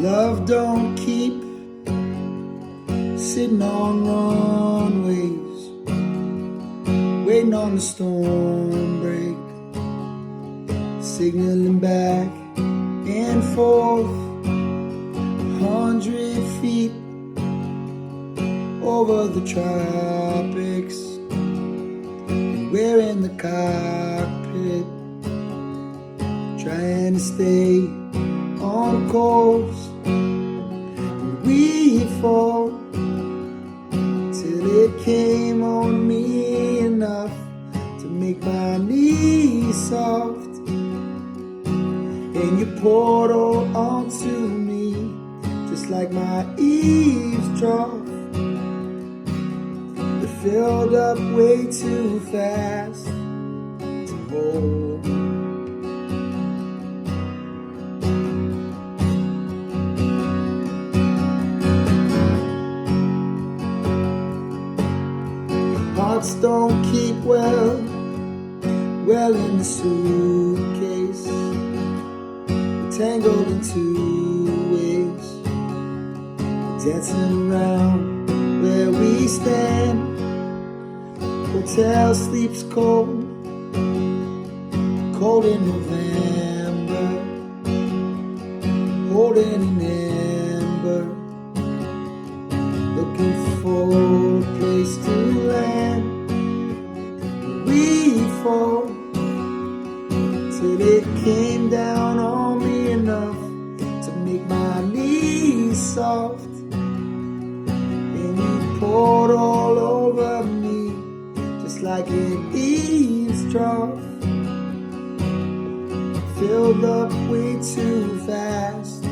Love don't keep sitting on runways, waiting on the storm break, signaling back and forth 100 feet over the tropics. And we're in the cockpit, trying to stay on course. And we fall till it came on me enough to make my knees soft. And you poured all onto me, just like my eavesdrop. It filled up way too fast to hold. Hearts don't keep well in the suitcase, tangled in two ways, dancing around where we stand. Hotel sleeps cold, cold in November, holding an ember, looking for a place to land. We fall till it came down on me enough to make my knees soft. And you poured all over me, just like an eavesdrop. Filled up way too fast